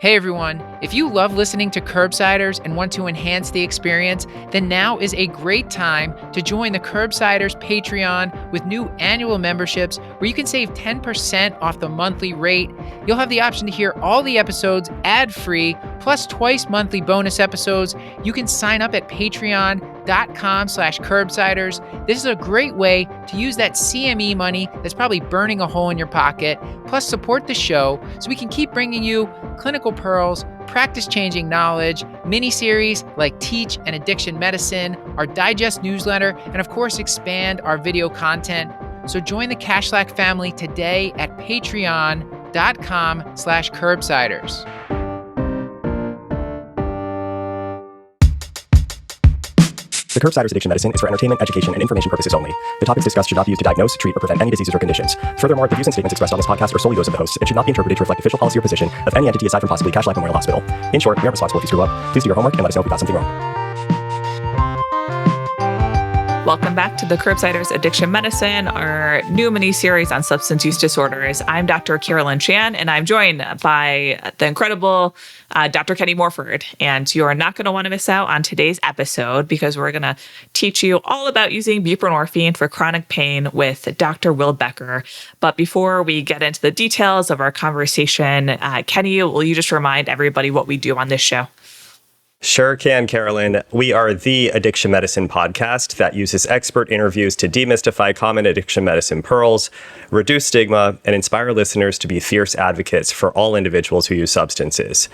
Hey everyone, if you love listening to Curbsiders and want to enhance the experience, then now is a great time to join the Curbsiders Patreon with new annual memberships where you can save 10% off the monthly rate. You'll have the option to hear all the episodes ad-free, plus twice monthly bonus episodes. You can sign up at patreon.com/curbsiders. This is a great way to use that CME money that's probably burning a hole in your pocket, plus support the show so we can keep bringing you clinical pearls, practice-changing knowledge, mini-series like Teach and Addiction Medicine, our digest newsletter, and of course expand our video content. So join the Cashlack family today at patreon.com/curbsiders. The Curbsiders Addiction Medicine is for entertainment, education, and information purposes only. The topics discussed should not be used to diagnose, treat, or prevent any diseases or conditions. Furthermore, the views and statements expressed on this podcast are solely those of the hosts and should not be interpreted to reflect official policy or position of any entity aside from possibly Cashlack Memorial Hospital. In short, we aren't responsible if you screw up. Please do your homework and let us know if we got something wrong. Welcome back to the Curbsiders Addiction Medicine, our new mini-series on substance use disorders. I'm Dr. Carolyn Chan, and I'm joined by the incredible Dr. Kenny Morford. And you're not going to want to miss out on today's episode because we're going to teach you all about using buprenorphine for chronic pain with Dr. Will Becker. But before we get into the details of our conversation, Kenny, will you just remind everybody what we do on this show? Sure can, Carolyn. We are the addiction medicine podcast that uses expert interviews to demystify common addiction medicine pearls, reduce stigma, and inspire listeners to be fierce advocates for all individuals who use substances.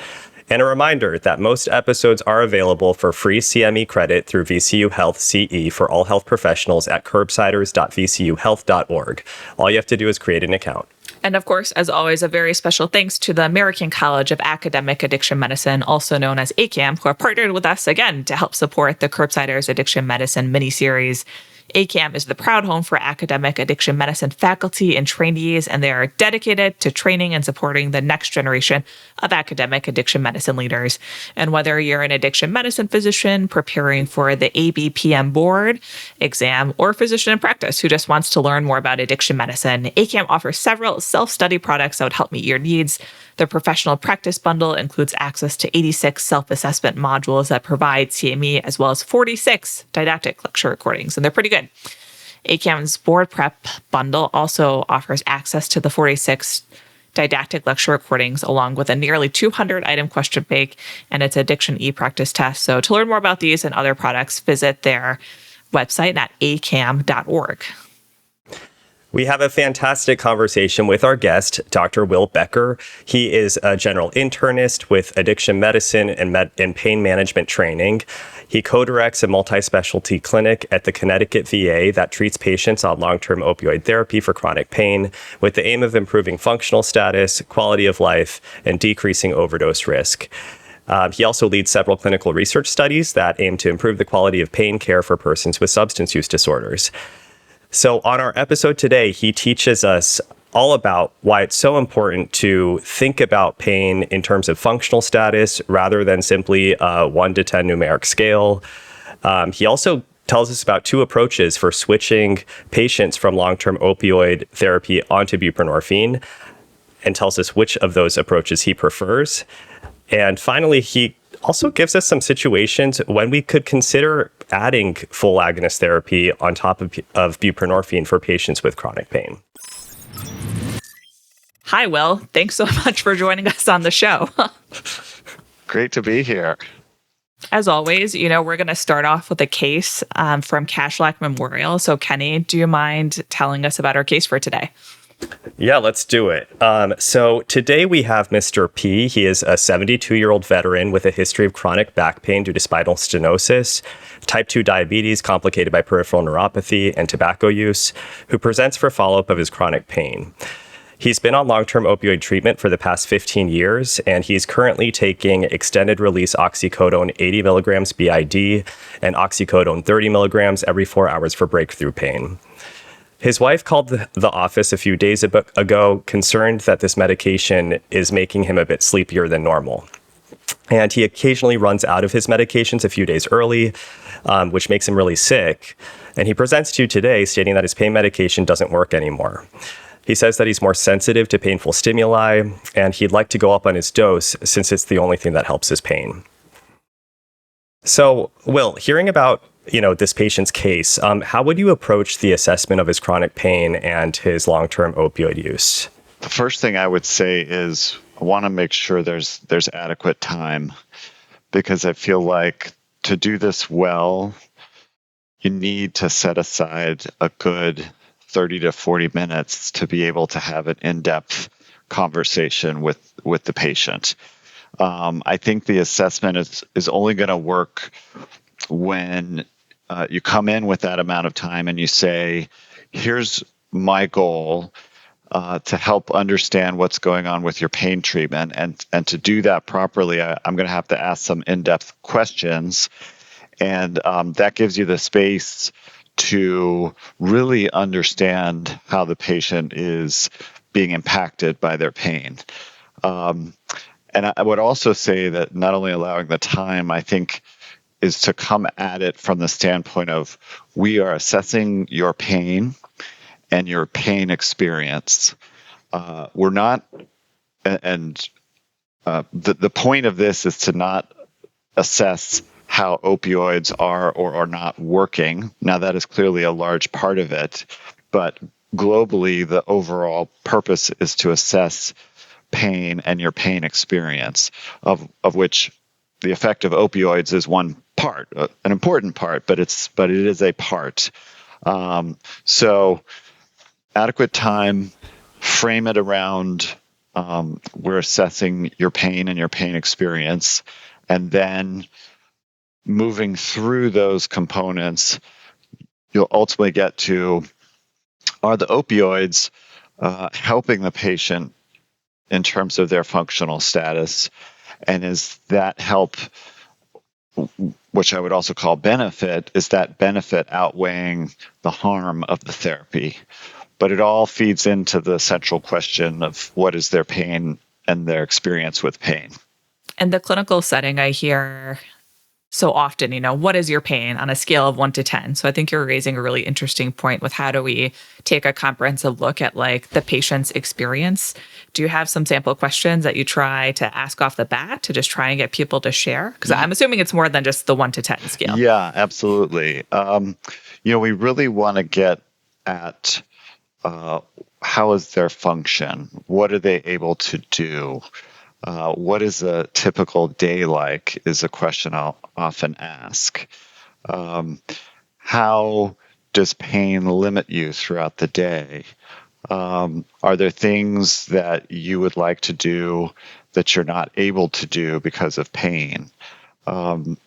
And a reminder that most episodes are available for free CME credit through VCU Health CE for all health professionals at curbsiders.vcuhealth.org. All you have to do is create an account. And of course, as always, a very special thanks to the American College of Academic Addiction Medicine, also known as ACAM, who have partnered with us again to help support the Curbsiders Addiction Medicine mini-series. ACAM is the proud home for academic addiction medicine faculty and trainees, and they are dedicated to training and supporting the next generation of academic addiction medicine leaders. And whether you're an addiction medicine physician preparing for the ABPM board exam or physician in practice who just wants to learn more about addiction medicine, ACAM offers several self-study products that would help meet your needs. The professional practice bundle includes access to 86 self-assessment modules that provide CME, as well as 46 didactic lecture recordings, and they're pretty good. ACAM's board prep bundle also offers access to the 46 didactic lecture recordings, along with a nearly 200-item question bank and its addiction e-practice test. So to learn more about these and other products, visit their website at acam.org. We have a fantastic conversation with our guest, Dr. Will Becker. He is a general internist with addiction medicine and pain management training. He co-directs a multi-specialty clinic at the Connecticut VA that treats patients on long-term opioid therapy for chronic pain with the aim of improving functional status, quality of life, and decreasing overdose risk. He also leads several clinical research studies that aim to improve the quality of pain care for persons with substance use disorders. So on our episode today, he teaches us all about why it's so important to think about pain in terms of functional status rather than simply a 1 to 10 numeric scale. He also tells us about two approaches for switching patients from long-term opioid therapy onto buprenorphine and tells us which of those approaches he prefers. And finally, he also gives us some situations when we could consider adding full agonist therapy on top of buprenorphine for patients with chronic pain. Hi, Will. Thanks so much for joining us on the show. Great to be here. As always, we're going to start off with a case from Cashlack Memorial. So, Kenny, do you mind telling us about our case for today? Yeah, let's do it. So today we have Mr. P. He is a 72-year-old veteran with a history of chronic back pain due to spinal stenosis, type 2 diabetes complicated by peripheral neuropathy, and tobacco use, who presents for follow-up of his chronic pain. He's been on long-term opioid treatment for the past 15 years, and he's currently taking extended-release oxycodone 80 milligrams BID and oxycodone 30 milligrams every 4 hours for breakthrough pain. His wife called the office a few days ago, concerned that this medication is making him a bit sleepier than normal. And he occasionally runs out of his medications a few days early, which makes him really sick. And he presents to you today stating that his pain medication doesn't work anymore. He says that he's more sensitive to painful stimuli, and he'd like to go up on his dose since it's the only thing that helps his pain. So, Will, hearing about this patient's case, how would you approach the assessment of his chronic pain and his long-term opioid use? The first thing I would say is I want to make sure there's adequate time, because I feel like to do this well, you need to set aside a good 30 to 40 minutes to be able to have an in-depth conversation with the patient. I think the assessment is only going to work when you come in with that amount of time and you say, here's my goal to help understand what's going on with your pain treatment. And to do that properly, I'm going to have to ask some in-depth questions. And that gives you the space to really understand how the patient is being impacted by their pain. And I would also say that not only allowing the time, I think, is to come at it from the standpoint of we are assessing your pain and your pain experience. We're not, and the point of this is to not assess how opioids are or are not working. Now, that is clearly a large part of it, but globally, the overall purpose is to assess pain and your pain experience, of which the effect of opioids is one part, an important part, but it is a part. So adequate time, frame it around we're assessing your pain and your pain experience, and then moving through those components, you'll ultimately get to, are the opioids helping the patient in terms of their functional status? And is that help, which I would also call benefit, is that benefit outweighing the harm of the therapy? But it all feeds into the central question of what is their pain and their experience with pain. In the clinical setting, I hear so often, what is your pain on a scale of 1 to 10? So I think you're raising a really interesting point with how do we take a comprehensive look at the patient's experience. Do you have some sample questions that you try to ask off the bat to just try and get people to share? Because I'm assuming it's more than just the 1 to 10 scale. Yeah, absolutely. We really want to get at how is their function? What are they able to do? What is a typical day like is a question I'll often ask. How does pain limit you throughout the day? Are there things that you would like to do that you're not able to do because of pain? And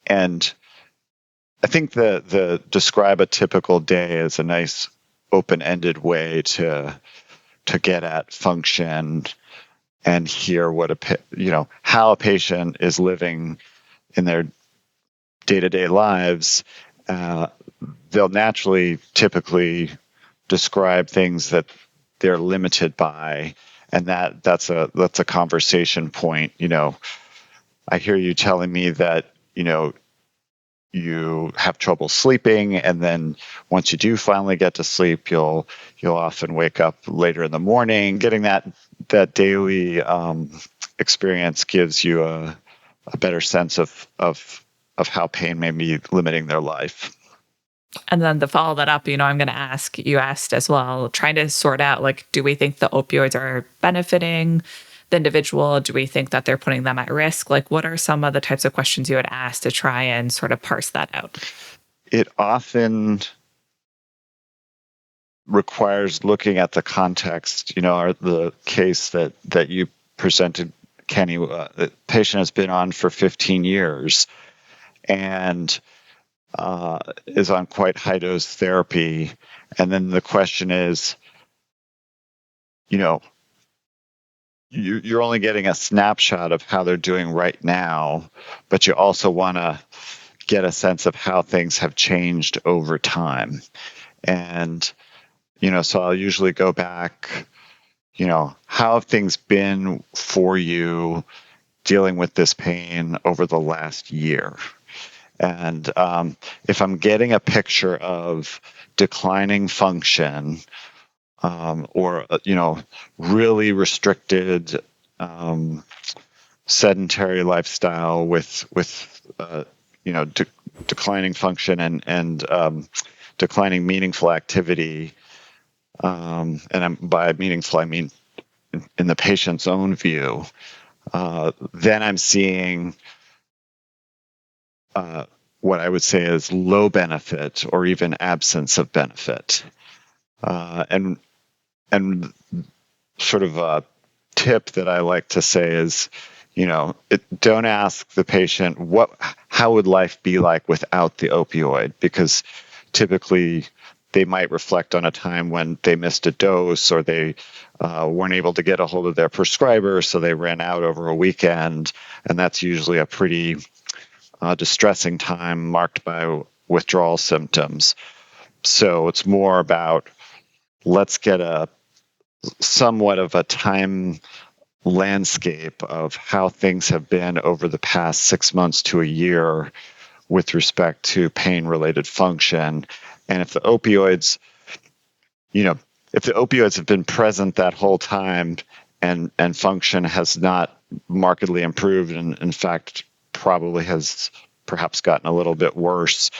I think the describe a typical day is a nice open-ended way to get at function and hear what how a patient is living in their day-to-day lives. They'll naturally, typically describe things that they're limited by, and that's a conversation point. I hear you telling me that you have trouble sleeping, and then once you do finally get to sleep, you'll often wake up later in the morning. Getting that daily experience gives you a better sense of how pain may be limiting their life. And then to follow that up, I'm going to ask, you asked as well, trying to sort out, do we think the opioids are benefiting the individual? Do we think that they're putting them at risk? What are some of the types of questions you would ask to try and sort of parse that out? It often requires looking at the context. The case that you presented, Kenny, the patient has been on for 15 years and is on quite high dose therapy. And then the question is, you're only getting a snapshot of how they're doing right now, but you also want to get a sense of how things have changed over time. And, so I'll usually go back, how have things been for you dealing with this pain over the last year? And if I'm getting a picture of declining function, or really restricted sedentary lifestyle with declining function and declining meaningful activity. By meaningful, I mean in the patient's own view. Then I'm seeing what I would say is low benefit or even absence of benefit. And sort of a tip that I like to say is, don't ask the patient how would life be like without the opioid, because typically they might reflect on a time when they missed a dose or they weren't able to get a hold of their prescriber, so they ran out over a weekend, and that's usually a pretty distressing time marked by withdrawal symptoms. So it's more about, let's get a somewhat of a time landscape of how things have been over the past 6 months to a year with respect to pain-related function. And if the opioids, have been present that whole time and function has not markedly improved, and in fact probably has perhaps gotten a little bit worse,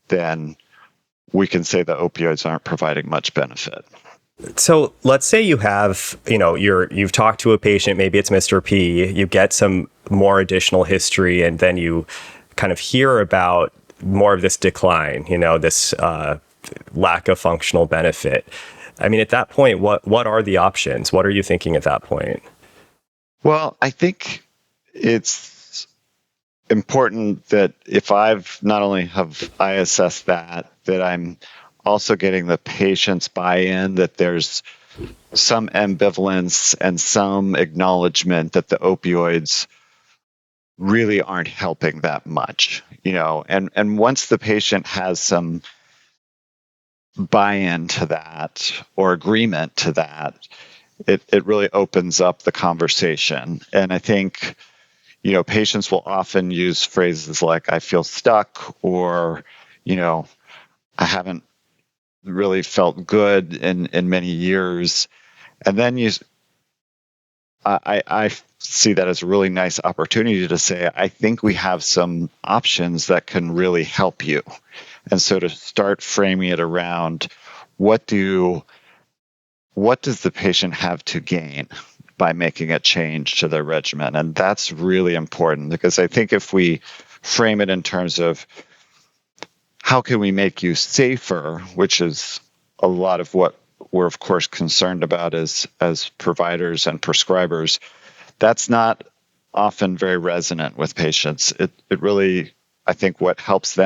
then we can say the opioids aren't providing much benefit. So let's say you have, you've talked to a patient, maybe it's Mr. P, you get some more additional history, and then you kind of hear about more of this decline, this lack of functional benefit. I mean, at that point, what are the options? What are you thinking at that point? Well, I think it's important that if not only have I assessed that I'm also getting the patient's buy-in, that there's some ambivalence and some acknowledgement that the opioids really aren't helping that much, and once the patient has some buy-in to that or agreement to that, it really opens up the conversation. And I think, patients will often use phrases like, I feel stuck, or, I haven't really felt good in many years. And then I see that as a really nice opportunity to say, I think we have some options that can really help you. And so to start framing it around, what does the patient have to gain by making a change to their regimen? And that's really important, because I think if we frame it in terms of how can we make you safer, which is a lot of what we're of course concerned about as providers and prescribers, that's not often very resonant with patients. It really, I think what helps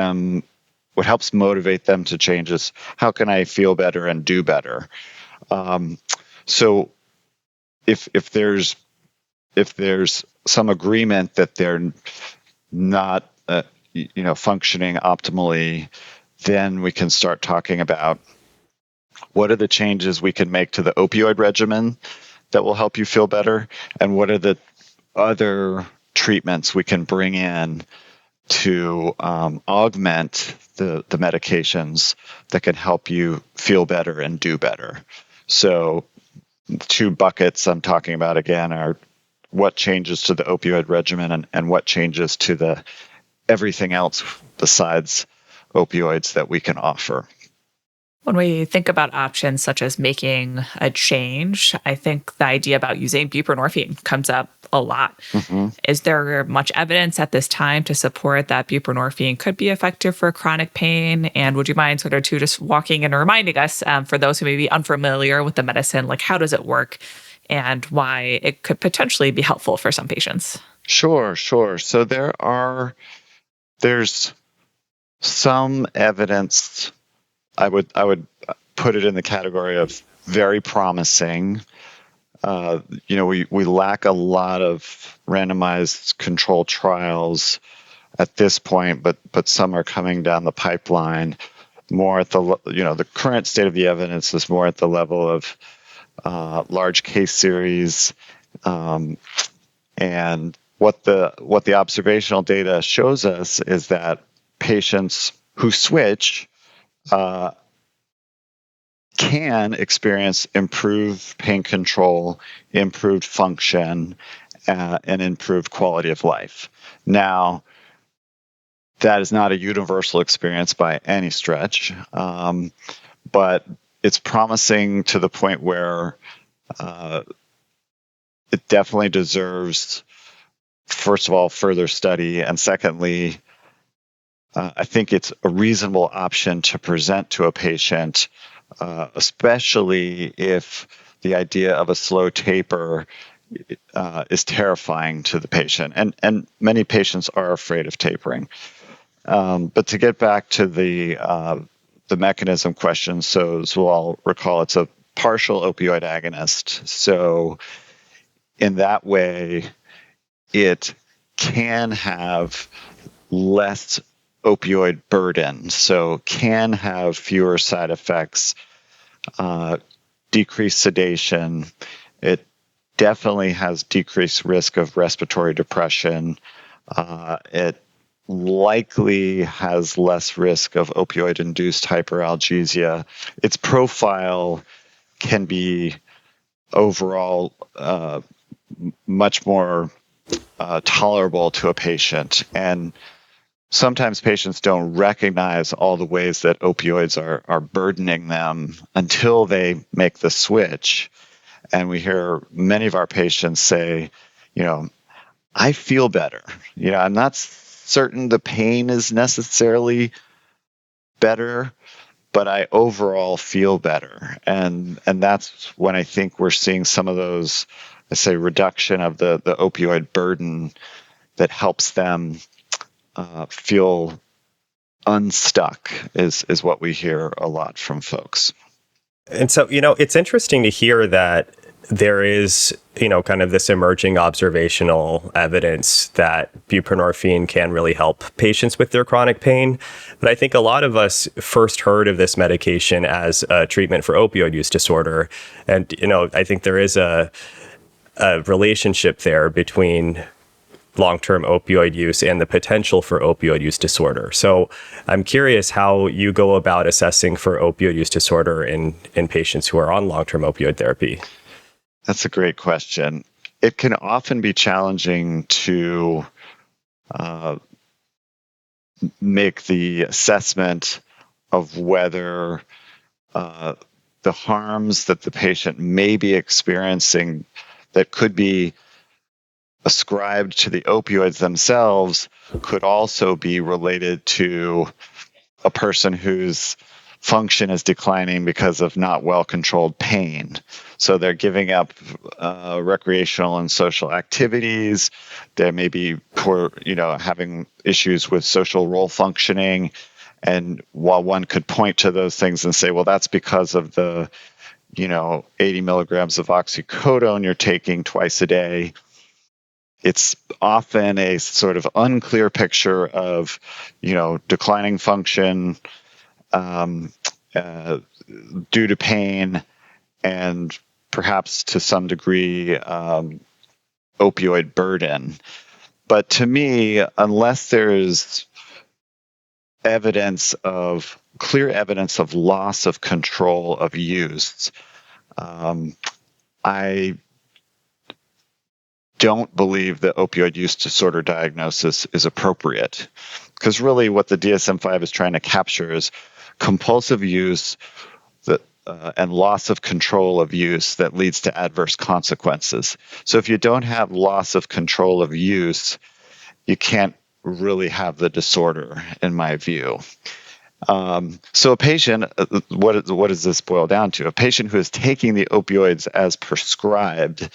motivate them to change is, how can I feel better and do better? So if there's some agreement that they're not functioning optimally, then we can start talking about what are the changes we can make to the opioid regimen that will help you feel better, and what are the other treatments we can bring in to augment the medications that can help you feel better and do better. So the two buckets I'm talking about again are what changes to the opioid regimen and what changes to the everything else besides opioids that we can offer. When we think about options such as making a change, I think the idea about using buprenorphine comes up a lot. Mm-hmm. Is there much evidence at this time to support that buprenorphine could be effective for chronic pain? And would you mind sort of just walking and reminding us, for those who may be unfamiliar with the medicine, like how does it work and why it could potentially be helpful for some patients? Sure. So there's some evidence. I would put it in the category of very promising. We lack a lot of randomized controlled trials at this point, but some are coming down the pipeline. More at the current state of the evidence is more at the level of large case series, and what the observational data shows us is that patients who switch can experience improved pain control, improved function, and improved quality of life. Now, that is not a universal experience by any stretch, but it's promising to the point where it definitely deserves, first of all, further study, and secondly, I think it's a reasonable option to present to a patient, especially if the idea of a slow taper is terrifying to the patient. And many patients are afraid of tapering. But to get back to the mechanism question, so as we'll all recall, it's a partial opioid agonist. So in that way, it can have less opioid burden, so can have fewer side effects, decreased sedation. It definitely has decreased risk of respiratory depression. It likely has less risk of opioid-induced hyperalgesia. Its profile can be overall much more tolerable to a patient. And sometimes patients don't recognize all the ways that opioids are burdening them until they make the switch. And we hear many of our patients say, I feel better. I'm not certain the pain is necessarily better, but I overall feel better. And that's when I think we're seeing some of those, I say, reduction of the opioid burden that helps them feel unstuck is what we hear a lot from folks. And so, it's interesting to hear that there is, kind of this emerging observational evidence that buprenorphine can really help patients with their chronic pain. But I think a lot of us first heard of this medication as a treatment for opioid use disorder. And, I think there is a relationship there between long-term opioid use and the potential for opioid use disorder. So I'm curious how you go about assessing for opioid use disorder in patients who are on long-term opioid therapy. That's a great question. It can often be challenging to make the assessment of whether the harms that the patient may be experiencing that could be ascribed to the opioids themselves could also be related to a person whose function is declining because of not well-controlled pain. So they're giving up recreational and social activities. They may be having issues with social role functioning. And while one could point to those things and say, well, that's because of the 80 milligrams of oxycodone you're taking twice a day, it's often a sort of unclear picture of, declining function due to pain and perhaps to some degree opioid burden. But to me, unless there's clear evidence of loss of control of use, I don't believe that opioid use disorder diagnosis is appropriate, because really what the DSM-5 is trying to capture is compulsive use and loss of control of use that leads to adverse consequences. So if you don't have loss of control of use, you can't really have the disorder, in my view. So a patient, what does this boil down to? A patient who is taking the opioids as prescribed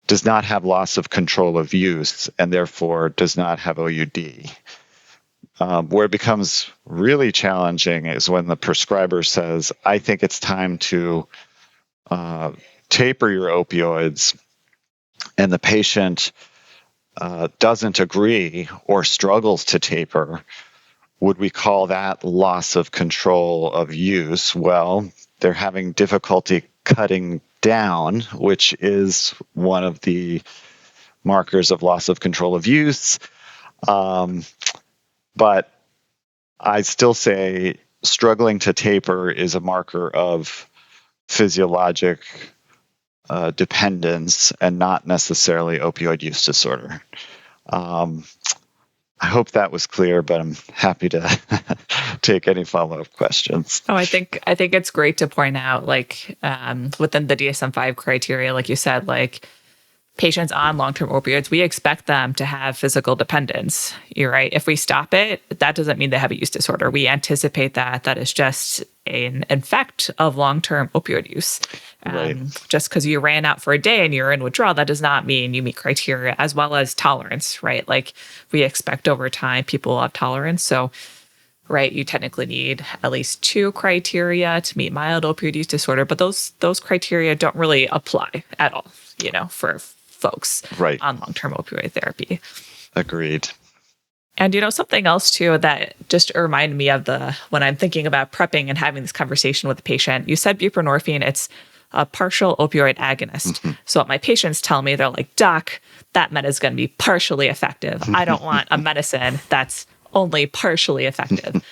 does not have loss of control of use and therefore does not have OUD. Where it becomes really challenging is when the prescriber says, I think it's time to taper your opioids, and the patient doesn't agree or struggles to taper. Would we call that loss of control of use? Well, they're having difficulty cutting down, which is one of the markers of loss of control of use. But I still say struggling to taper is a marker of physiologic dependence and not necessarily opioid use disorder. I hope that was clear, but I'm happy to take any follow-up questions. Oh, I think it's great to point out, like, within the DSM-5 criteria, like you said, like patients on long-term opioids, we expect them to have physical dependence. You're right. If we stop it, that doesn't mean they have a use disorder. We anticipate that is just an effect of long-term opioid use. Right. Just because you ran out for a day and you're in withdrawal, that does not mean you meet criteria, as well as tolerance, right? Like we expect over time people will have tolerance. So, right, you technically need at least 2 criteria to meet mild opioid use disorder, but those criteria don't really apply at all, for folks Right. on long-term opioid therapy. Agreed. And something else too that just reminded me of when I'm thinking about prepping and having this conversation with the patient, you said buprenorphine, it's a partial opioid agonist. Mm-hmm. So what my patients tell me, they're like, "Doc, that med is going to be partially effective. I don't want a medicine that's only partially effective."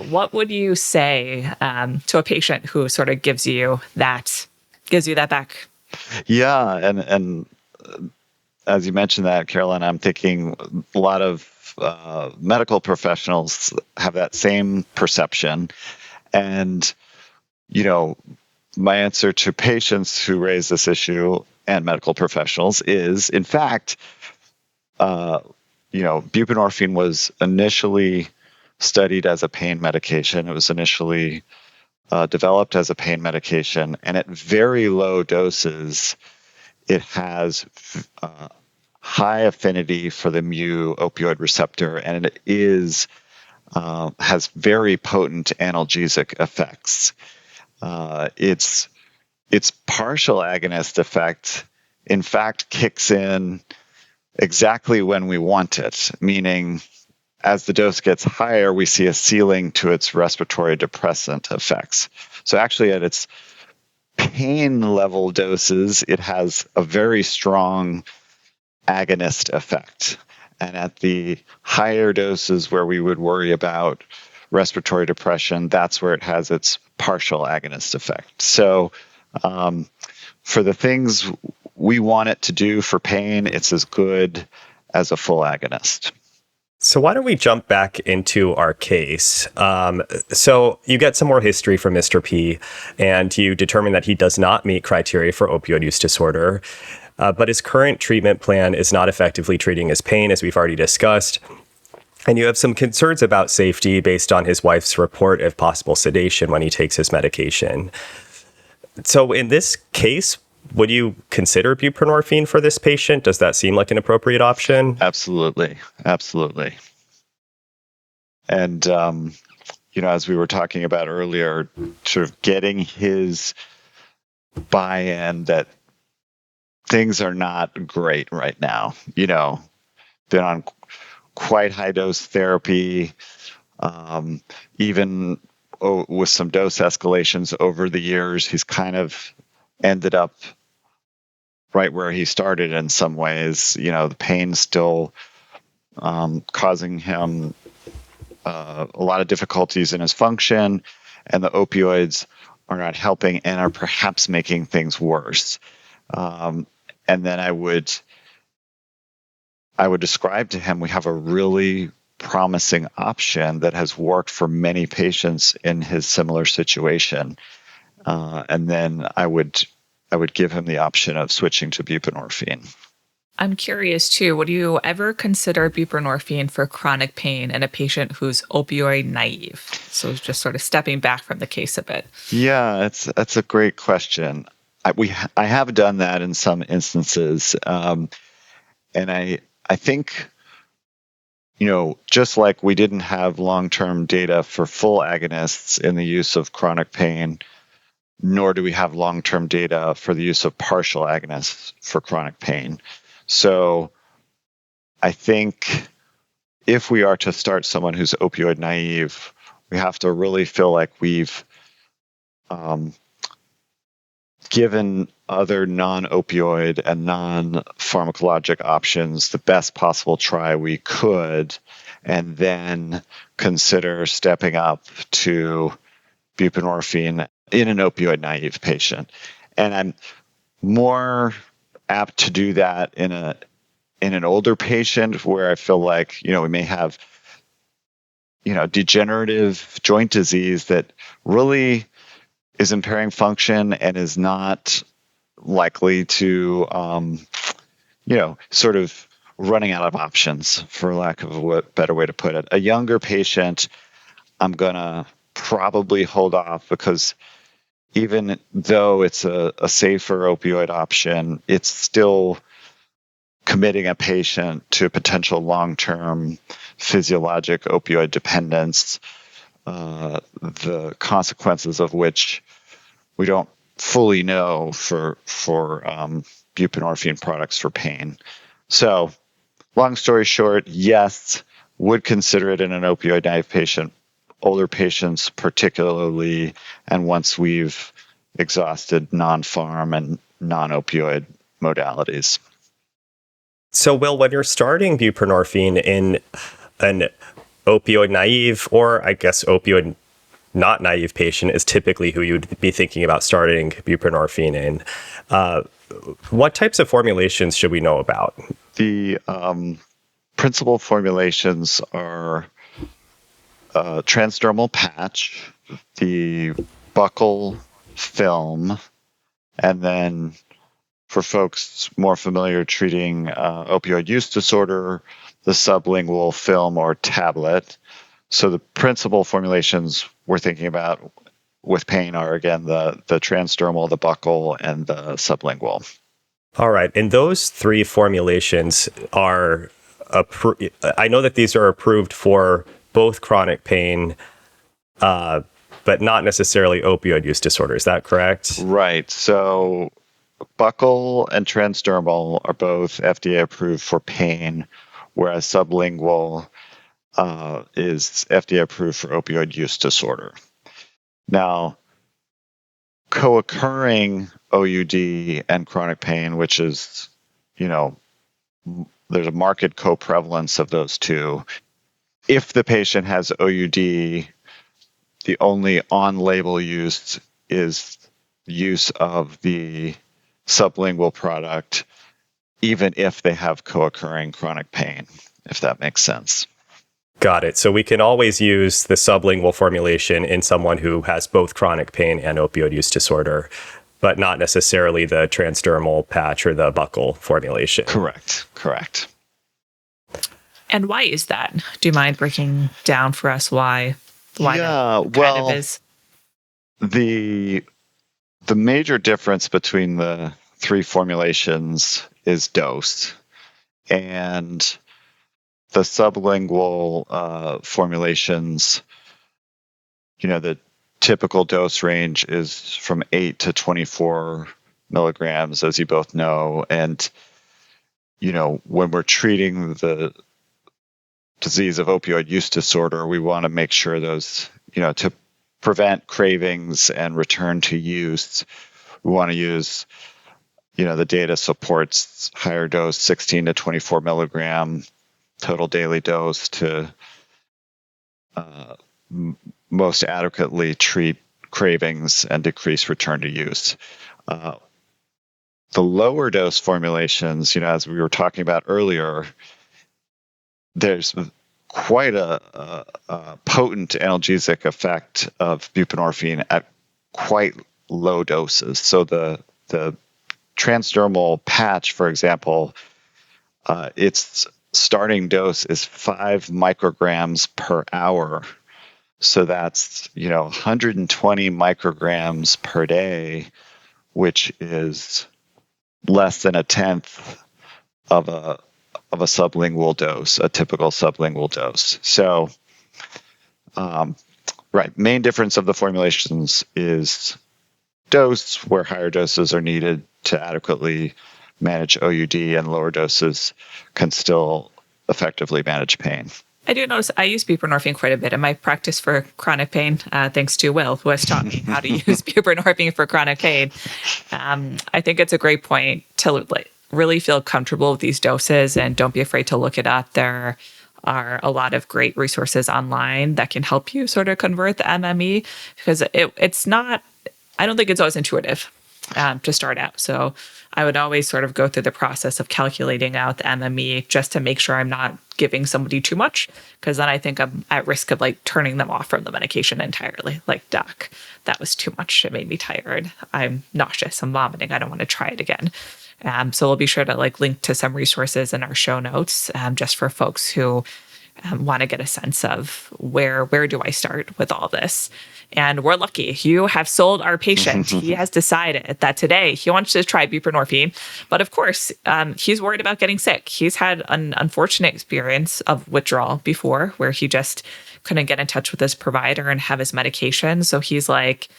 What would you say to a patient who sort of gives you that back? Yeah, and as you mentioned that, Carolyn, I'm thinking a lot of medical professionals have that same perception. And, my answer to patients who raise this issue and medical professionals is, in fact, buprenorphine was initially studied as a pain medication. It was initially developed as a pain medication. And at very low doses, it has high affinity for the mu opioid receptor, and it has very potent analgesic effects. Its partial agonist effect, in fact, kicks in exactly when we want it, meaning as the dose gets higher, we see a ceiling to its respiratory depressant effects. So actually at its pain level doses, it has a very strong agonist effect. And at the higher doses where we would worry about respiratory depression, that's where it has its partial agonist effect. So for the things we want it to do for pain, it's as good as a full agonist. So why don't we jump back into our case? So you get some more history from Mr. P, and you determine that he does not meet criteria for opioid use disorder, but his current treatment plan is not effectively treating his pain, as we've already discussed. And you have some concerns about safety based on his wife's report of possible sedation when he takes his medication. So in this case, would you consider buprenorphine for this patient? Does that seem like an appropriate option? Absolutely. And, as we were talking about earlier, sort of getting his buy-in that things are not great right now. Been on quite high dose therapy, even with some dose escalations over the years. He's kind of ended up right where he started in some ways. The pain's still causing him a lot of difficulties in his function, and the opioids are not helping and are perhaps making things worse. And then I would describe to him, we have a really promising option that has worked for many patients in his similar situation. And then I would give him the option of switching to buprenorphine. I'm curious too, would you ever consider buprenorphine for chronic pain in a patient who's opioid naive? So just sort of stepping back from the case a bit. Yeah, that's a great question. I have done that in some instances. And I think, just like we didn't have long-term data for full agonists in the use of chronic pain, nor do we have long-term data for the use of partial agonists for chronic pain. So I think if we are to start someone who's opioid naive, we have to really feel like we've given other non-opioid and non-pharmacologic options the best possible try we could, and then consider stepping up to buprenorphine in an opioid naive patient. And I'm more apt to do that in an older patient where I feel like, we may have, degenerative joint disease that really is impairing function and is not likely to, sort of running out of options, for lack of a better way to put it. A younger patient, I'm going to probably hold off because even though it's a safer opioid option, it's still committing a patient to potential long-term physiologic opioid dependence, the consequences of which we don't fully know for buprenorphine products for pain. So, long story short, yes, would consider it in an opioid naive patient, older patients particularly, and once we've exhausted non-pharm and non-opioid modalities. So, Will, when you're starting buprenorphine in an opioid naive, or I guess opioid not naive patient is typically who you'd be thinking about starting buprenorphine in, what types of formulations should we know about? The principal formulations are transdermal patch, the buccal film, and then for folks more familiar treating opioid use disorder, the sublingual film or tablet. So the principal formulations we're thinking about with pain are, again, the transdermal, the buccal, and the sublingual. All right. And those three formulations are I know that these are approved for both chronic pain, but not necessarily opioid use disorder. Is that correct? Right. So buccal and transdermal are both FDA approved for pain, whereas sublingual is FDA approved for opioid use disorder. Now, co-occurring OUD and chronic pain, which is, there's a marked co-prevalence of those two. If the patient has OUD, the only on-label use is use of the sublingual product, even if they have co-occurring chronic pain, if that makes sense. Got it. So we can always use the sublingual formulation in someone who has both chronic pain and opioid use disorder, but not necessarily the transdermal patch or the buccal formulation. Correct. And why is that? Do you mind breaking down for us why that kind of is? The major difference between the three formulations is dose. And the sublingual formulations, the typical dose range is from 8 to 24 milligrams, as you both know. And, when we're treating the disease of opioid use disorder, we want to make sure those, to prevent cravings and return to use, we want to use, the data supports higher dose, 16 to 24 milligram total daily dose to most adequately treat cravings and decrease return to use. The lower dose formulations, as we were talking about earlier, there's quite a potent analgesic effect of buprenorphine at quite low doses. So the transdermal patch, for example, its starting dose is 5 micrograms per hour. So that's, 120 micrograms per day, which is less than a tenth of a sublingual dose, a typical sublingual dose. So, main difference of the formulations is dose, where higher doses are needed to adequately manage OUD, and lower doses can still effectively manage pain. I do notice I use buprenorphine quite a bit in my practice for chronic pain, thanks to Will, who has taught me how to use buprenorphine for chronic pain. I think it's a great point to really feel comfortable with these doses and don't be afraid to look it up. There are a lot of great resources online that can help you sort of convert the MME, because it's not, I don't think it's always intuitive to start out. So I would always sort of go through the process of calculating out the MME just to make sure I'm not giving somebody too much, because then I think I'm at risk of like turning them off from the medication entirely. Like, doc, that was too much. It made me tired. I'm nauseous. I'm vomiting. I don't want to try it again. So we'll be sure to like link to some resources in our show notes, just for folks who want to get a sense of where do I start with all this. And we're lucky. You have sold our patient. He has decided that today he wants to try buprenorphine. But of course, he's worried about getting sick. He's had an unfortunate experience of withdrawal before, where he just couldn't get in touch with his provider and have his medication. So he's like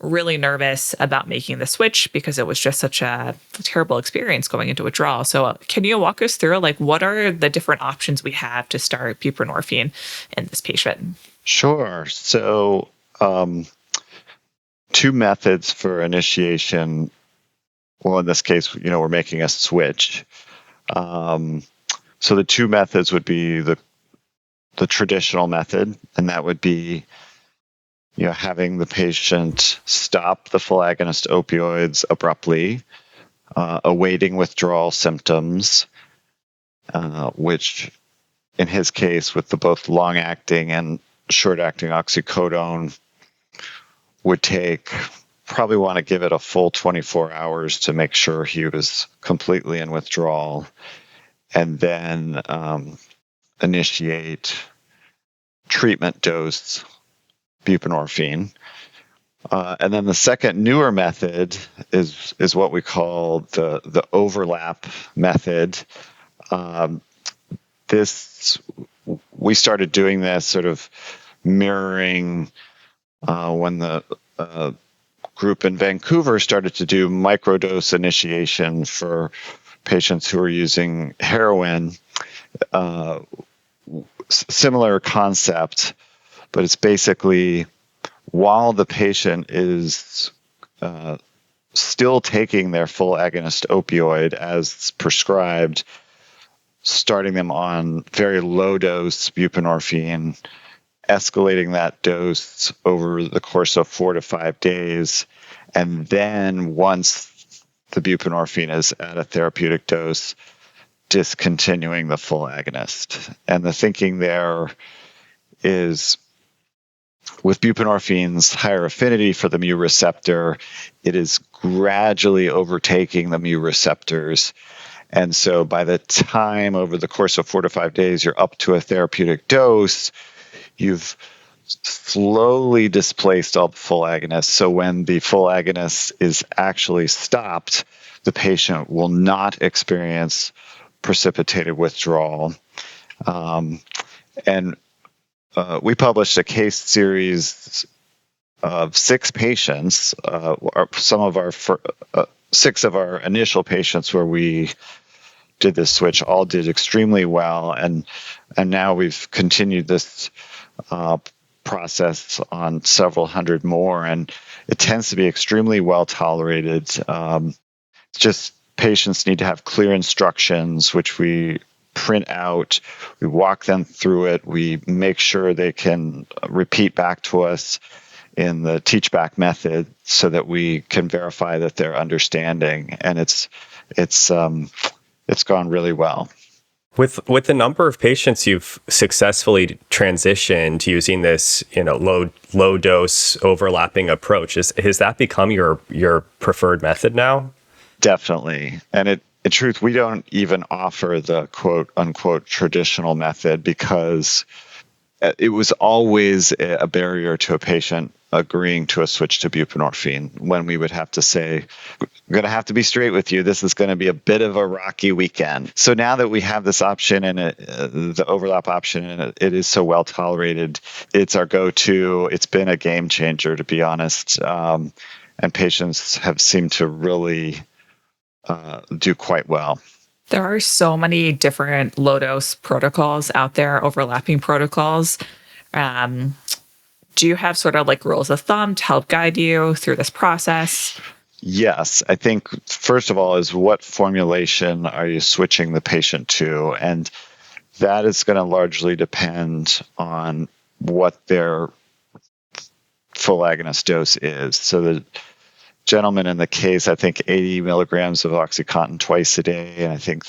really nervous about making the switch because it was just such a terrible experience going into withdrawal. So can you walk us through like what are the different options we have to start buprenorphine in this patient? Sure. So two methods for initiation. Well, in this case, we're making a switch. So the two methods would be the traditional method, and that would be having the patient stop the full agonist opioids abruptly, awaiting withdrawal symptoms, which in his case, with the both long-acting and short-acting oxycodone, would take, probably want to give it a full 24 hours to make sure he was completely in withdrawal, and then initiate treatment dose buprenorphine. And then the second newer method is what we call the overlap method. We started doing this sort of mirroring when the group in Vancouver started to do microdose initiation for patients who are using heroin. Similar concept, but it's basically while the patient is still taking their full agonist opioid as prescribed, starting them on very low dose buprenorphine, escalating that dose over the course of 4 to 5 days, and then once the buprenorphine is at a therapeutic dose, discontinuing the full agonist. And the thinking there is, with buprenorphine's higher affinity for the mu receptor, it is gradually overtaking the mu receptors. And so by the time over the course of 4 to 5 days, you're up to a therapeutic dose, you've slowly displaced all the full agonists. So when the full agonist is actually stopped, the patient will not experience precipitated withdrawal. And we published a case series of 6 patients, six of our initial patients where we did this switch all did extremely well, and now we've continued this process on several hundred more, and it tends to be extremely well tolerated. Just patients need to have clear instructions, which we print out, we walk them through it, we make sure they can repeat back to us in the teach back method so that we can verify that they're understanding, and it's gone really well. With the number of patients you've successfully transitioned using this, low dose overlapping approach, has that become your preferred method now? Definitely. And in truth, we don't even offer the quote unquote traditional method because it was always a barrier to a patient agreeing to a switch to buprenorphine, when we would have to say, I'm going to have to be straight with you, this is going to be a bit of a rocky weekend. So now that we have this option and the overlap option, and it is so well tolerated, it's our go-to. It's been a game changer, to be honest. And patients have seemed to really do quite well. There are so many different low-dose protocols out there, overlapping protocols. Do you have sort of like rules of thumb to help guide you through this process? Yes. I think, first of all, is what formulation are you switching the patient to? And that is going to largely depend on what their full agonist dose is. So the gentleman in the case, I think 80 milligrams of OxyContin twice a day, and I think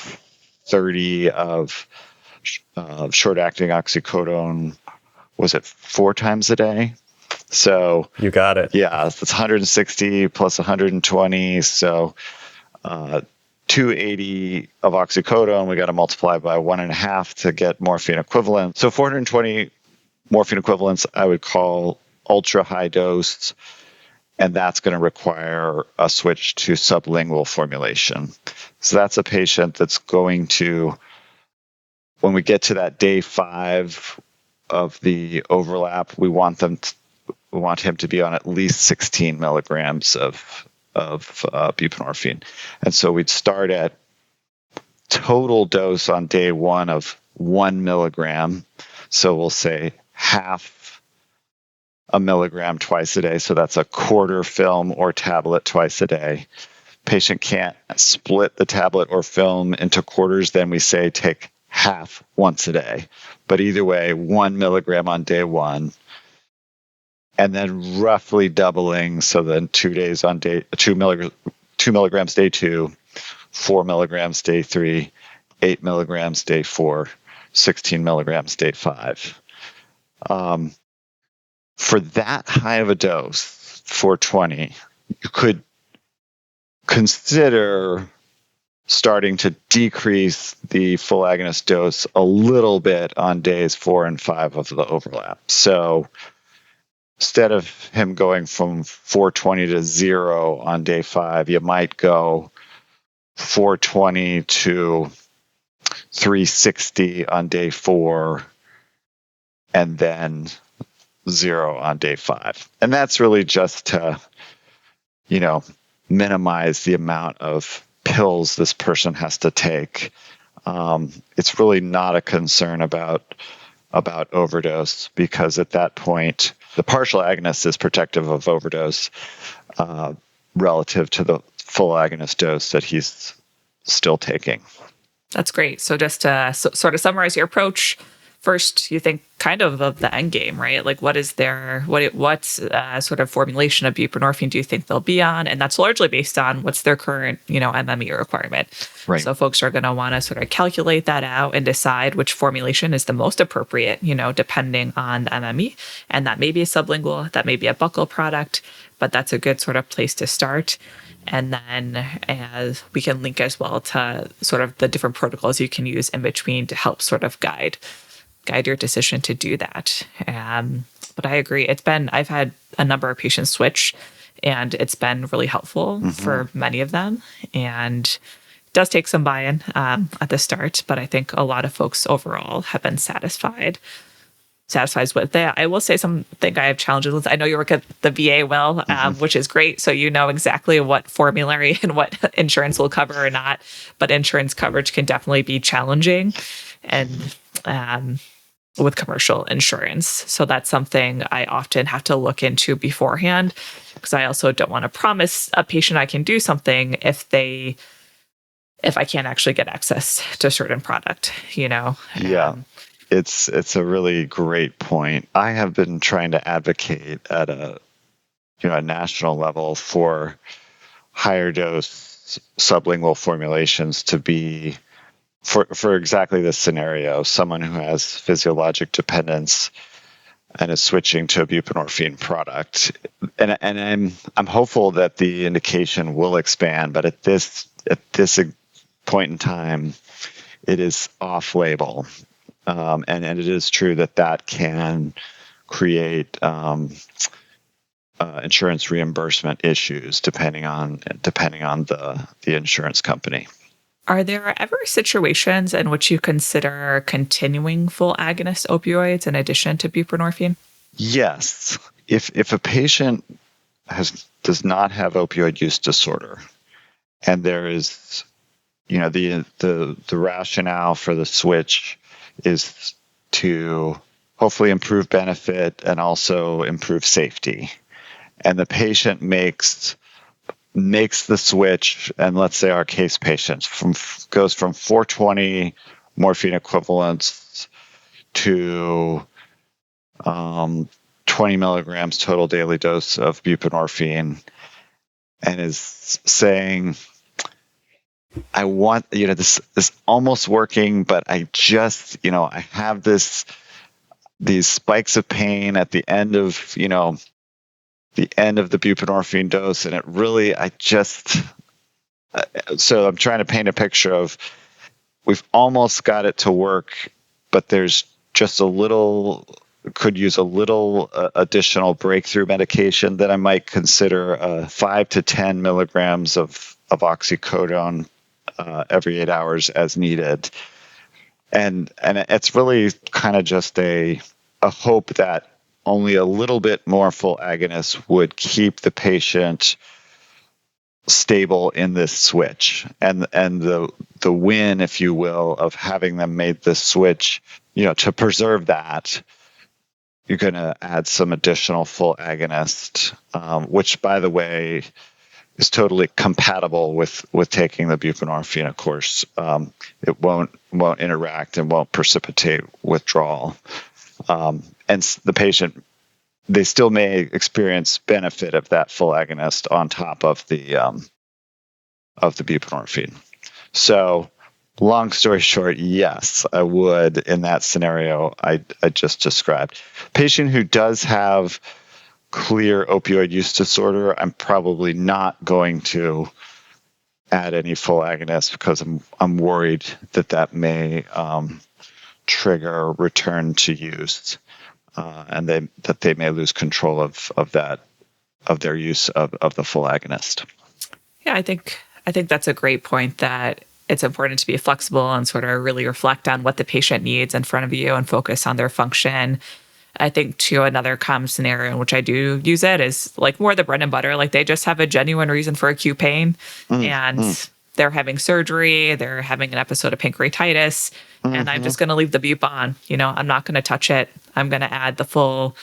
30 of short-acting oxycodone, was it 4 times a day? So You got it. yeah, it's 160 plus 120, so 280 of oxycodone. We got to multiply by 1.5 to get morphine equivalent. So 420 morphine equivalents, I would call ultra high dose, and that's going to require a switch to sublingual formulation. So that's a patient that's going to, when we get to that day 5 of the overlap, we want him to be on at least 16 milligrams of buprenorphine. And so we'd start at total dose on day 1 of 1 milligram. So we'll say half a milligram twice a day. So that's a quarter film or tablet twice a day. Patient can't split the tablet or film into quarters, then we say take half once a day. But either way, 1 milligram on day 1. And then roughly doubling, so then 2 days on day 2 milligrams day 2, 4 milligrams day 3, 8 milligrams day 4, 16 milligrams day 5. For that high of a dose, 420, you could consider starting to decrease the full agonist dose a little bit on days 4 and 5 of the overlap. So instead of him going from 420 to 0 on day 5, you might go 420 to 360 on day 4, and then 0 on day 5. And that's really just to, minimize the amount of pills this person has to take. It's really not a concern about overdose, because at that point, the partial agonist is protective of overdose relative to the full agonist dose that he's still taking. That's great. So just to sort of summarize your approach, first, you think kind of the end game, right? Like what sort of formulation of buprenorphine do you think they'll be on? And that's largely based on what's their current, MME requirement. Right. So folks are going to want to sort of calculate that out and decide which formulation is the most appropriate, depending on the MME. And that may be a sublingual, that may be a buccal product, but that's a good sort of place to start. And then as we can link as well to sort of the different protocols you can use in between to help sort of guide your decision to do that. But I agree. I've had a number of patients switch, and it's been really helpful for many of them. And it does take some buy-in at the start, but I think a lot of folks overall have been satisfied with that. I will say something I have challenges with. I know you work at the VA well, which is great. So you know exactly what formulary and what insurance will cover or not. But insurance coverage can definitely be challenging, and with commercial insurance. So that's something I often have to look into beforehand, because I also don't want to promise a patient I can do something if I can't actually get access to a certain product, Yeah. It's a really great point. I have been trying to advocate at a national level for higher dose sublingual formulations to be for exactly this scenario. Someone who has physiologic dependence and is switching to a buprenorphine product, and I'm hopeful that the indication will expand, but at this point in time, it is off label. And it is true that can create insurance reimbursement issues depending on the insurance company. Are there ever situations in which you consider continuing full agonist opioids in addition to buprenorphine? Yes. If a patient does not have opioid use disorder, and there is, the rationale for the switch is to hopefully improve benefit and also improve safety, and the patient makes the switch, and let's say our case patient goes from 420 morphine equivalents to 20 milligrams total daily dose of buprenorphine, and is saying, I want, this almost working, but I just, I have these spikes of pain at the end of, the end of the buprenorphine dose. And it really, so I'm trying to paint a picture of, we've almost got it to work, but there's just could use a little additional breakthrough medication that I might consider 5 to 10 milligrams of oxycodone every 8 hours as needed. And it's really kind of just a hope that only a little bit more full agonist would keep the patient stable in this switch, and the win, if you will, of having them made this switch, to preserve that, you're going to add some additional full agonist, which, by the way, is totally compatible with taking the buprenorphine. Of course, it won't interact and won't precipitate withdrawal, and the patient, they still may experience benefit of that full agonist on top of the buprenorphine. So, long story short, yes, I would, in that scenario I just described. Patient who does have clear opioid use disorder, I'm probably not going to add any full agonist, because I'm worried that may trigger return to use, and that they may lose control of their use of the full agonist. Yeah, I think that's a great point, that it's important to be flexible and sort of really reflect on what the patient needs in front of you and focus on their function. I think, too, another common scenario in which I do use it is like more the bread and butter. Like, they just have a genuine reason for acute pain, and they're having surgery, they're having an episode of pancreatitis, and I'm just going to leave the bup on. I'm not going to touch it. I'm going to add the full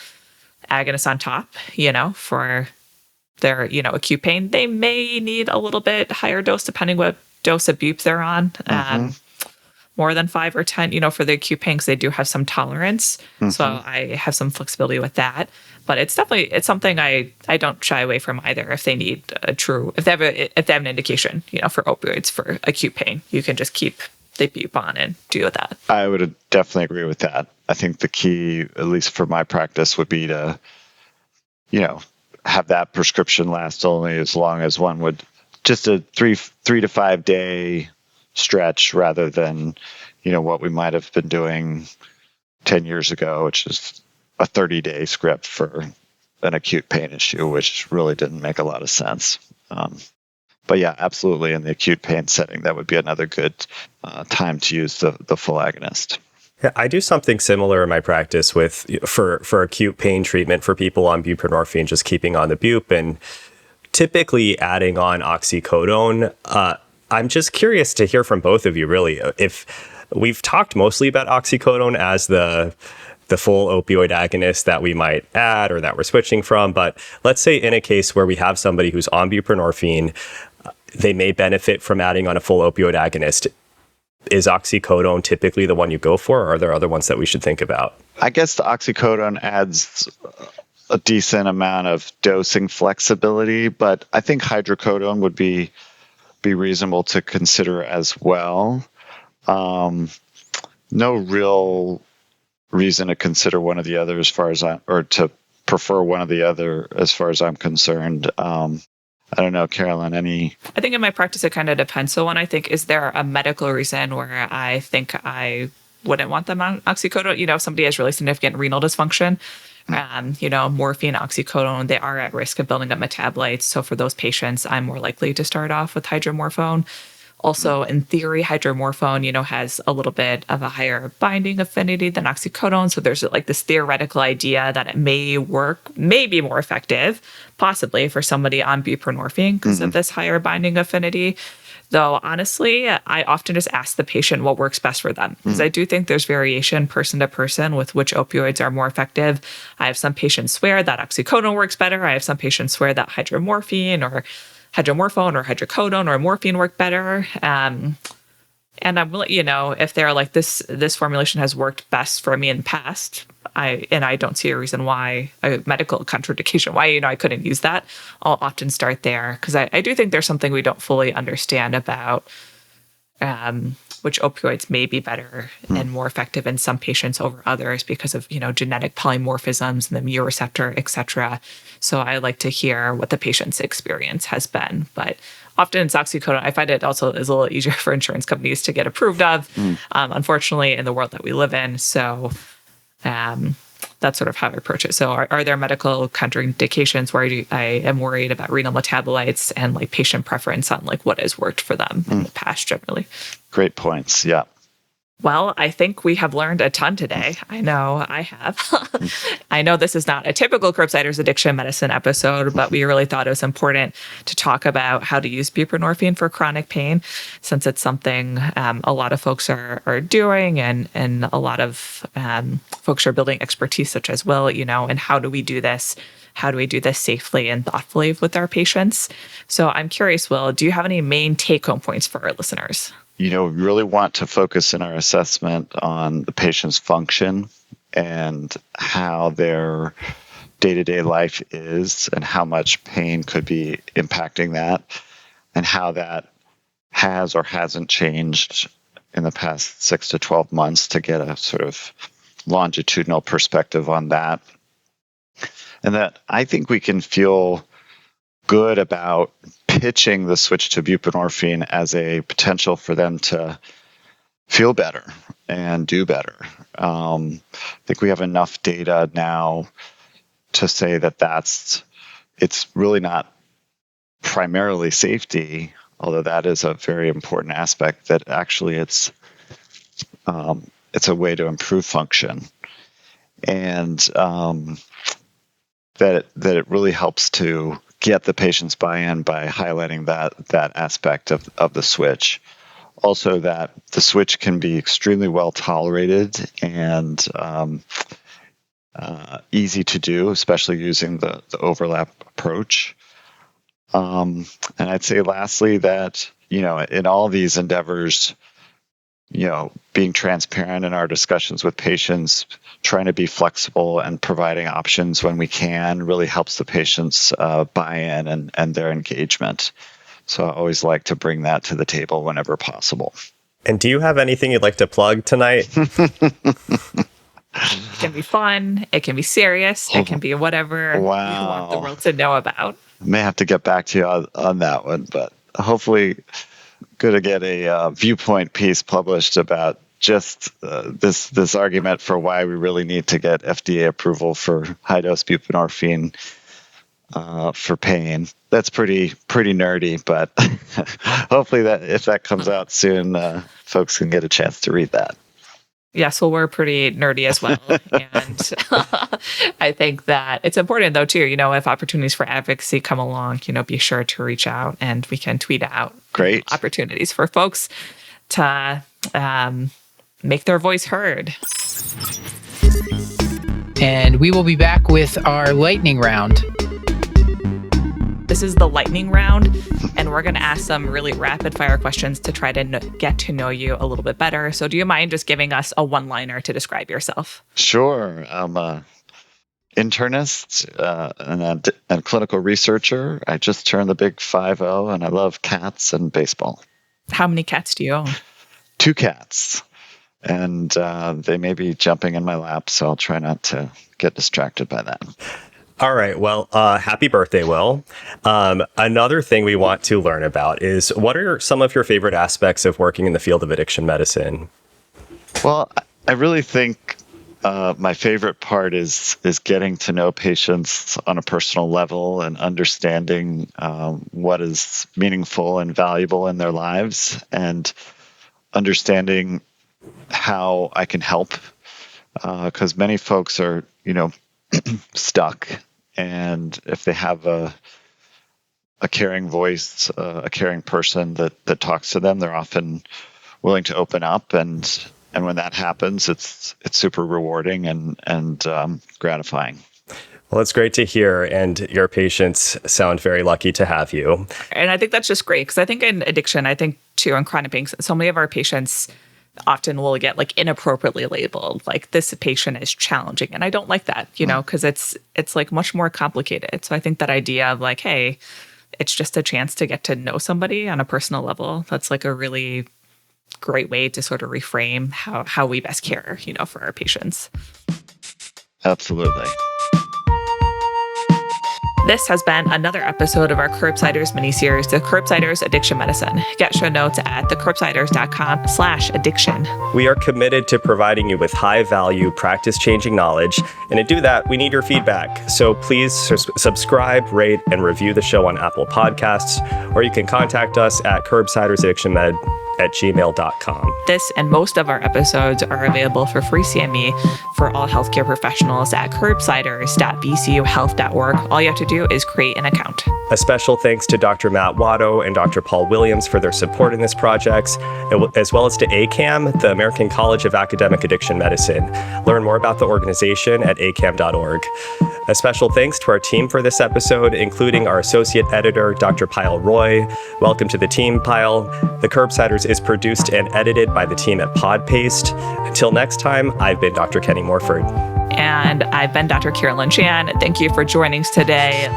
agonist on top, for their, acute pain. They may need a little bit higher dose depending what dose of bup they're on. More than 5 or 10, for the acute pain, because they do have some tolerance. So I have some flexibility with that. But it's something I don't shy away from either. If they need if they have an indication, for opioids for acute pain, you can just keep the bup on and deal with that. I would definitely agree with that. I think the key, at least for my practice, would be to, have that prescription last only as long as one would, just a 3 to 5 day stretch, rather than, what we might have been doing 10 years ago, which is a 30-day script for an acute pain issue, which really didn't make a lot of sense. But yeah, absolutely, in the acute pain setting, that would be another good time to use the full agonist. Yeah, I do something similar in my practice for acute pain treatment for people on buprenorphine, just keeping on the bup, and typically adding on oxycodone. I'm just curious to hear from both of you, really. If we've talked mostly about oxycodone as the full opioid agonist that we might add or that we're switching from, but let's say in a case where we have somebody who's on buprenorphine, they may benefit from adding on a full opioid agonist. Is oxycodone typically the one you go for, or are there other ones that we should think about? I guess the oxycodone adds a decent amount of dosing flexibility, but I think hydrocodone would be reasonable to consider as well. No real reason to consider one or the other or to prefer one or the other as far as I'm concerned. I don't know, Carolyn, I think in my practice, it kind of depends. So one, I think, is there a medical reason where I think I wouldn't want them on oxycodone? If somebody has really significant renal dysfunction, morphine, oxycodone, they are at risk of building up metabolites. So for those patients, I'm more likely to start off with hydromorphone. Also, in theory, hydromorphone, has a little bit of a higher binding affinity than oxycodone. So there's like this theoretical idea that it may be more effective, possibly for somebody on buprenorphine because of this higher binding affinity. Though, honestly, I often just ask the patient what works best for them, because I do think there's variation person to person with which opioids are more effective. I have some patients swear that oxycodone works better. I have some patients swear that hydromorphone or hydrocodone or morphine work better. And I'm willing, if they're like this formulation has worked best for me in the past, I don't see a reason why a medical contraindication why I couldn't use that. I'll often start there because I do think there's something we don't fully understand about which opioids may be better and more effective in some patients over others because of genetic polymorphisms and the mu receptor, et cetera. So I like to hear what the patient's experience has been, but often it's oxycodone. I find it also is a little easier for insurance companies to get approved of, unfortunately, in the world that we live in. So that's sort of how I approach it. So are there medical contraindications where I am worried about renal metabolites and like patient preference on like what has worked for them in the past generally? Great points. Yeah. Well, I think we have learned a ton today. I know I have. I know this is not a typical Curbsiders addiction medicine episode, but we really thought it was important to talk about how to use buprenorphine for chronic pain, since it's something a lot of folks are doing, and a lot of folks are building expertise, such as Will, and how do we do this? How do we do this safely and thoughtfully with our patients? So I'm curious, Will, do you have any main take-home points for our listeners? We really want to focus in our assessment on the patient's function and how their day-to-day life is and how much pain could be impacting that and how that has or hasn't changed in the past 6 to 12 months to get a sort of longitudinal perspective on that. And that I think we can feel good about pitching the switch to buprenorphine as a potential for them to feel better and do better. I think we have enough data now to say that it's really not primarily safety, although that is a very important aspect, that actually it's a way to improve function. And that it really helps to get the patient's buy-in by highlighting that aspect of the switch. Also, that the switch can be extremely well tolerated and easy to do, especially using the overlap approach. And I'd say lastly that, in all these endeavors, being transparent in our discussions with patients, trying to be flexible and providing options when we can really helps the patients' buy-in and their engagement. So I always like to bring that to the table whenever possible. And do you have anything you'd like to plug tonight? It can be fun. It can be serious. It can be whatever you want the world to know about. I may have to get back to you on that one, but hopefully good to get a viewpoint piece published about just this argument for why we really need to get FDA approval for high-dose buprenorphine for pain. That's pretty nerdy, but hopefully that if that comes out soon, folks can get a chance to read that. Yes, well, we're pretty nerdy as well. And I think that it's important, though, too, if opportunities for advocacy come along, be sure to reach out and we can tweet out great opportunities for folks to make their voice heard. And we will be back with our lightning round. This is the lightning round, and we're going to ask some really rapid fire questions to try to get to know you a little bit better. So do you mind just giving us a one-liner to describe yourself? Sure. I'm an internist and a clinical researcher. I just turned the big 5-0, and I love cats and baseball. How many cats do you own? 2 cats, and they may be jumping in my lap, so I'll try not to get distracted by that. All right. Well, happy birthday, Will. Another thing we want to learn about is what are some of your favorite aspects of working in the field of addiction medicine? Well, I really think my favorite part is getting to know patients on a personal level and understanding what is meaningful and valuable in their lives and understanding how I can help. Because many folks are, stuck. And if they have a caring voice, a caring person that talks to them, they're often willing to open up. And when that happens, it's super rewarding and gratifying. Well, it's great to hear, and your patients sound very lucky to have you. And I think that's just great because I think in addiction, I think too in chronic pain, so many of our patients often will get like inappropriately labeled, like this patient is challenging. And I don't like that, because it's like much more complicated. So I think that idea of like, hey, it's just a chance to get to know somebody on a personal level. That's like a really great way to sort of reframe how we best care, for our patients. Absolutely. This has been another episode of our Curbsiders miniseries, The Curbsiders Addiction Medicine. Get show notes at thecurbsiders.com/addiction. We are committed to providing you with high-value, practice-changing knowledge, and to do that, we need your feedback. So please subscribe, rate, and review the show on Apple Podcasts, or you can contact us at curbsidersaddictionmed@gmail.com. This and most of our episodes are available for free CME for all healthcare professionals at curbsiders.bcuhealth.org. All you have to do is create an account. A special thanks to Dr. Matt Watto and Dr. Paul Williams for their support in this project, as well as to ACAM, the American College of Academic Addiction Medicine. Learn more about the organization at acam.org. A special thanks to our team for this episode, including our associate editor, Dr. Pyle Roy. Welcome to the team, Pyle. The Curbsiders is produced and edited by the team at PodPaste. Until next time, I've been Dr. Kenny Morford. And I've been Dr. Carolyn Chan. Thank you for joining us today.